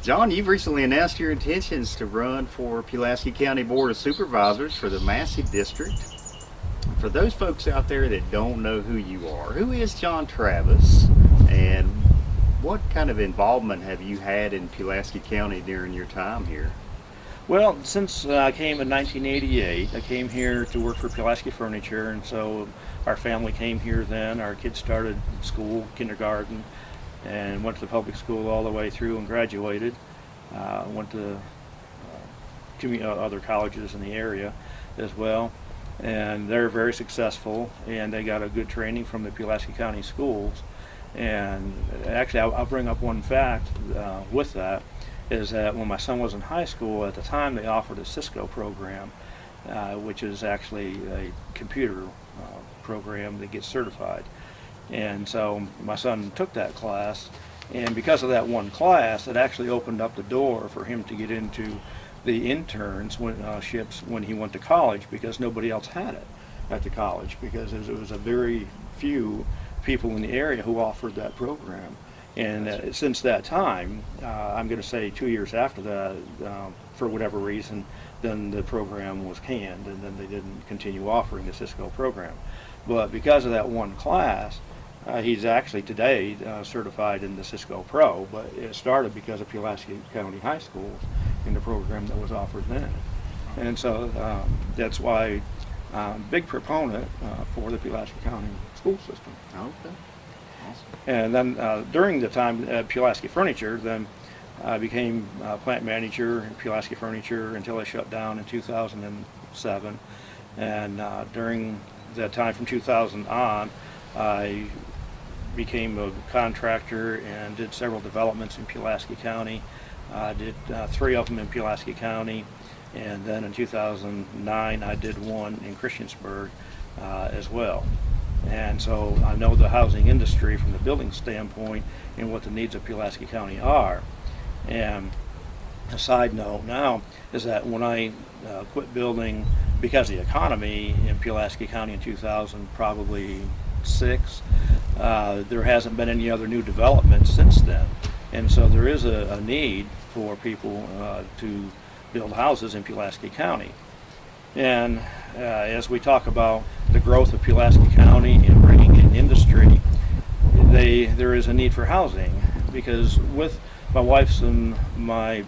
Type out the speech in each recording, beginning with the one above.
John, you've recently announced your intentions to run for Pulaski County Board of Supervisors for the Massie District. For those folks out there that don't know who you are, who is John Travis, and what kind of involvement have you had in Pulaski County during your time here? Well, since I came in 1988, I came here to work for Pulaski Furniture, and so our family came here then. Our kids started school, kindergarten, and went to the public school all the way through and graduated. Went to other colleges in the area as well, and they're very successful, and they got a good training from the Pulaski County schools. And actually, I'll bring up one fact with that, is that when my son was in high school, at the time they offered a Cisco program, which is actually a computer program that gets certified. And so my son took that class, and because of that one class, it actually opened up the door for him to get into the internships when he went to college, because nobody else had it at the college, because it was a very few people in the area who offered that program. And since that time, I'm going to say 2 years after that, for whatever reason, then the program was canned, and then they didn't continue offering the Cisco program. But because of that one class, he's actually today certified in the Cisco Pro, but it started because of Pulaski County High School in the program that was offered then. And so that's why I'm a big proponent for the Pulaski County school system. Okay. Awesome. And then during the time at Pulaski Furniture, then I became plant manager at Pulaski Furniture until I shut down in 2007. And during that time from 2000 on, I became a contractor and did several developments in Pulaski County. I did 3 of them in Pulaski County, and then in 2009 I did one in Christiansburg as well. And so I know the housing industry from the building standpoint and what the needs of Pulaski County are. And a side note now is that when I quit building because of the economy in Pulaski County in 2000, probably 6, there hasn't been any other new development since then. And so there is a need for people to build houses in Pulaski County. And as we talk about the growth of Pulaski County and bringing in industry, there is a need for housing, because with my wife's and my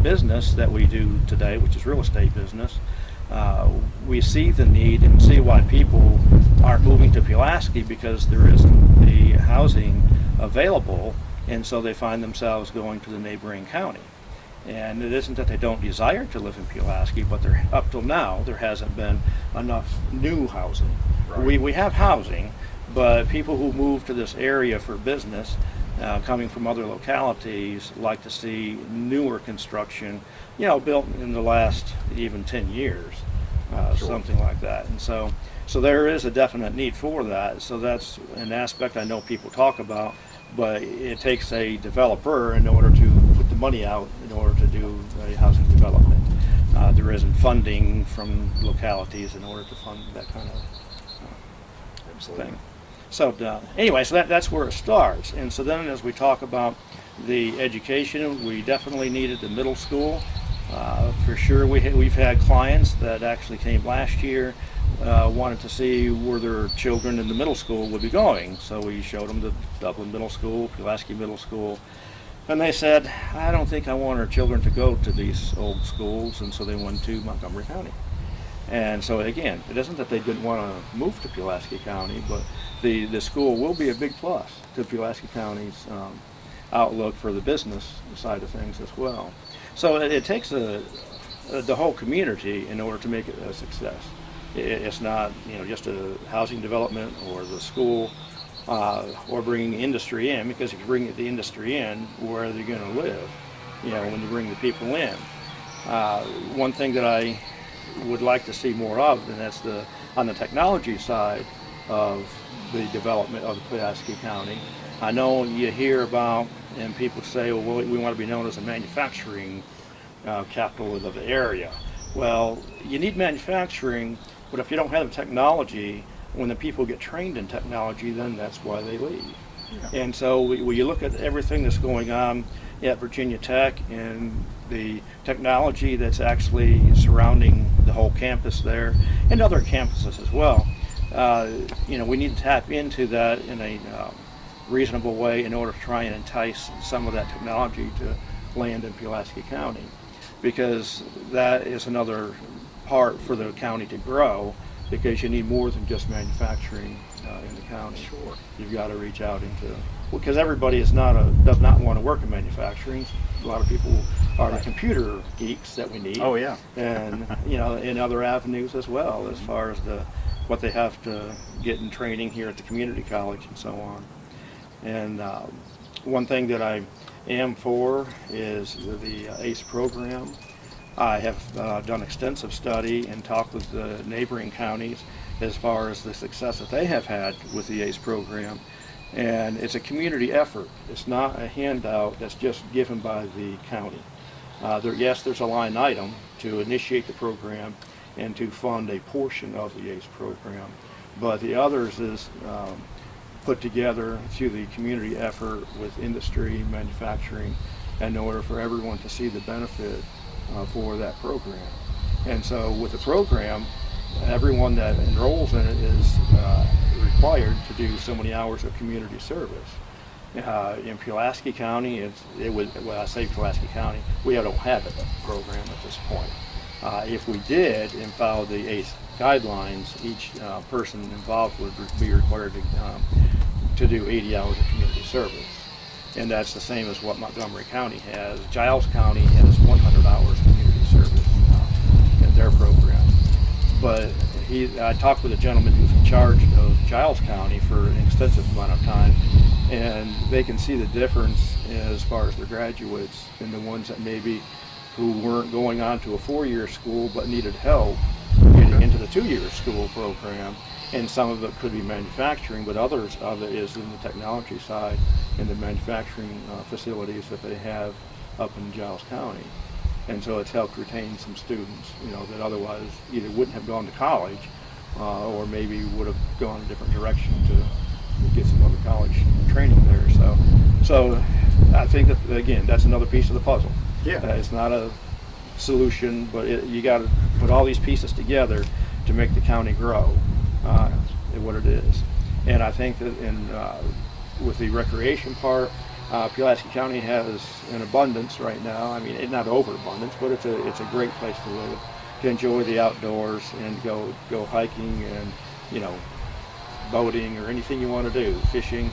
business that we do today, which is real estate business, we see the need and see why people aren't moving to Pulaski, because there isn't the housing available, and so they find themselves going to the neighboring county. And it isn't that they don't desire to live in Pulaski, but up till now there hasn't been enough new housing. Right. We have housing, but people who move to this area for business, coming from other localities, like to see newer construction, built in the last even 10 years, Sure. something like that. And so there is a definite need for that. So that's an aspect I know people talk about, but it takes a developer in order to put the money out in order to do a housing development. There isn't funding from localities in order to fund that kind of Absolutely. thing. So anyway, so that's where it starts. And so then as we talk about the education, we definitely needed the middle school. For sure, we've had clients that actually came last year, wanted to see where their children in the middle school would be going. So we showed them the Dublin Middle School, Pulaski Middle School, and they said, I don't think I want our children to go to these old schools, and so they went to Montgomery County. And so again, it isn't that they didn't want to move to Pulaski County, but the school will be a big plus to Pulaski County's outlook for the business side of things as well. So it takes the whole community in order to make it a success. It's not just a housing development or the school or bringing industry in, because if you bring the industry in, where are they going to live? When you bring the people in. One thing that I would like to see more of, and that's on the technology side of the development of Pulaski County. I know you hear about, and people say, well, we want to be known as a manufacturing capital of the area. Well, you need manufacturing, but if you don't have the technology, when the people get trained in technology, then that's why they leave. Yeah. And so when you look at everything that's going on at Virginia Tech and the technology that's actually surrounding the whole campus there and other campuses as well, we need to tap into that in a reasonable way in order to try and entice some of that technology to land in Pulaski County, because that is another part for the county to grow, because you need more than just manufacturing in the county. Sure. You've got to reach out into, because everybody does not want to work in manufacturing. A lot of people are the computer geeks that we need. Oh yeah. And in other avenues as well, as far as what they have to get in training here at the community college and so on. And one thing that I am for is the ACE program. I have done extensive study and talked with the neighboring counties as far as the success that they have had with the ACE program. And it's a community effort. It's not a handout that's just given by the county. Yes, there's a line item to initiate the program and to fund a portion of the ACE program, but the others is put together through the community effort with industry, manufacturing, in order for everyone to see the benefit for that program. And so with the program, everyone that enrolls in it is required to do so many hours of community service. In Pulaski County, well, I say Pulaski County, we don't have a program at this point. If we did and followed the ACE guidelines, each person involved would be required to do 80 hours of community service. And that's the same as what Montgomery County has. Giles County has 100 hours community service in their program. But I talked with a gentleman who's in charge of Giles County for an extensive amount of time, and they can see the difference as far as their graduates and the ones that maybe who weren't going on to a 4-year school but needed help getting into the 2-year school program. And some of it could be manufacturing, but others of it is in the technology side in the manufacturing facilities that they have up in Giles County. And so it's helped retain some students, that otherwise either wouldn't have gone to college or maybe would have gone a different direction to get some other college training there. So I think that, again, that's another piece of the puzzle. Yeah. It's not a solution, but you got to put all these pieces together to make the county grow. What it is. And I think that with the recreation part, Pulaski County has an abundance right now. I mean, not overabundance, but it's a great place to live, to enjoy the outdoors and go hiking and boating or anything you want to do, fishing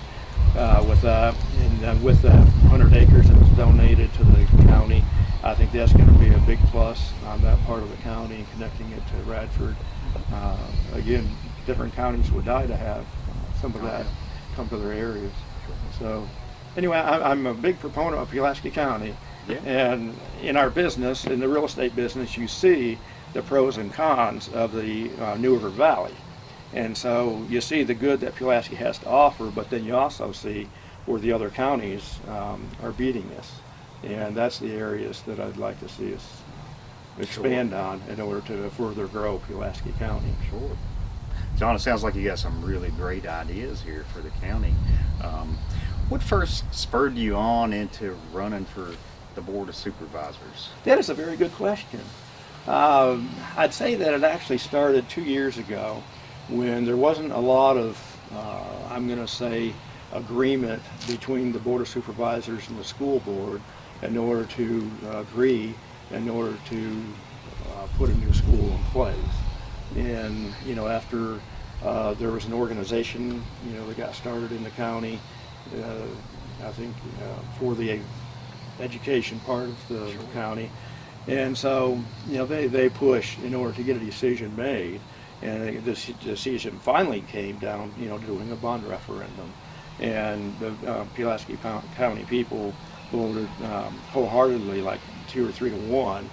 with that. And with that 100 acres that was donated to the county, I think that's going to be a big plus on that part of the county, connecting it to Radford. Again, different counties would die to have some of that come to their areas. So anyway, I'm a big proponent of Pulaski County. Yeah. And in our business, in the real estate business, you see the pros and cons of the New River Valley. And so you see the good that Pulaski has to offer, but then you also see where the other counties are beating us. And that's the areas that I'd like to see us expand on in order to further grow Pulaski County. Sure. John, it sounds like you got some really great ideas here for the county. What first spurred you on into running for the Board of Supervisors? That is a very good question. I'd say that it actually started 2 years ago when there wasn't a lot of, I'm going to say, agreement between the Board of Supervisors and the school board in order to agree in order to put a new school in place. And after there was an organization that got started in the county, I think for the education part of the county, and so they pushed in order to get a decision made, and this decision finally came down doing a bond referendum, and the Pulaski County people voted wholeheartedly, like 2 or 3 to 1,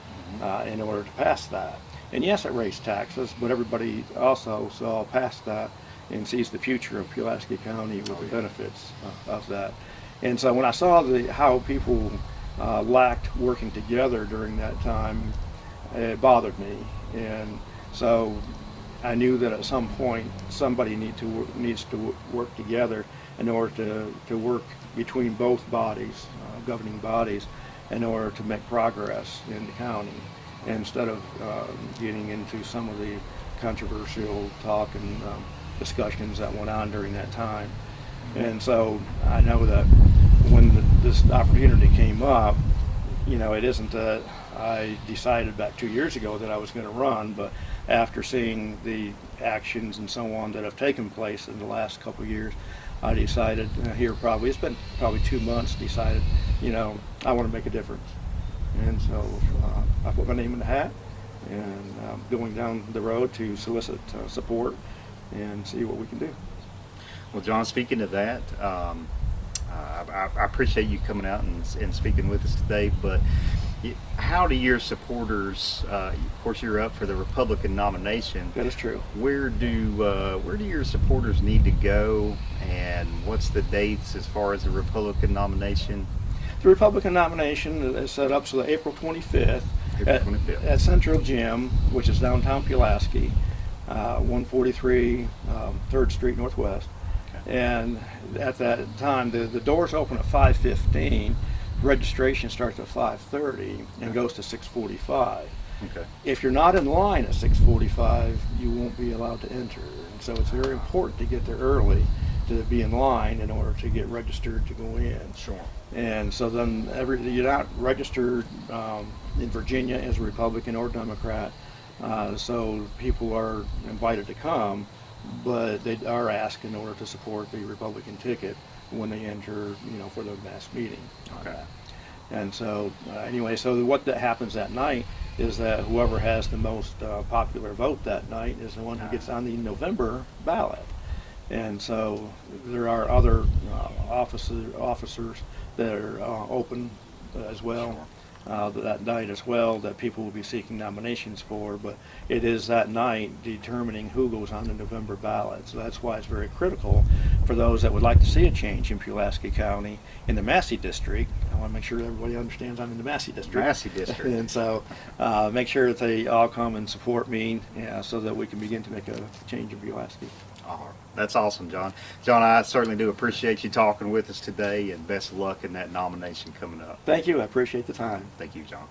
in order to pass that. And yes, it raised taxes, but everybody also saw past that and sees the future of Pulaski County with the benefits of that. And so when I saw how people lacked working together during that time, it bothered me. And so I knew that at some point somebody needs to work together in order to work between both bodies, governing bodies, in order to make progress in the county, instead of getting into some of the controversial talk and discussions that went on during that time. And so I know that when this opportunity came up, it isn't that I decided back 2 years ago that I was going to run, but after seeing the actions and so on that have taken place in the last couple of years, I decided it's been probably 2 months, decided, I want to make a difference. And so I put my name in the hat and going down the road to solicit support and see what we can do. Well, John, speaking of that, I appreciate you coming out and speaking with us today, but how do your supporters, of course you're up for the Republican nomination. That is true. Where do your supporters need to go, and what's the dates as far as the Republican nomination? The Republican nomination is set up so that April 25th, April 25th. At Central Gym, which is downtown Pulaski, 143 3rd Street Northwest. And at that time, the doors open at 5:15. Registration starts at 5:30 and goes to 6:45. Okay. If you're not in line at 6:45, you won't be allowed to enter. And so it's very important to get there early to be in line in order to get registered to go in. Sure. And so then you're not registered in Virginia as a Republican or Democrat, so people are invited to come, but they are asked in order to support the Republican ticket when they enter, for the mass meeting. Okay. And so anyway, so what that happens that night is that whoever has the most popular vote that night is the one who gets on the November ballot. And so there are other officers that are open as well that night as well, that people will be seeking nominations for, but it is that night determining who goes on the November ballot. So that's why it's very critical for those that would like to see a change in Pulaski County in the Massie district. I want to make sure everybody understands I'm in the Massie district. Massie district. And so make sure that they all come and support me so that we can begin to make a change in Pulaski. Oh, that's awesome, John. John, I certainly do appreciate you talking with us today, and best of luck in that nomination coming up. Thank you. I appreciate the time. Thank you, John.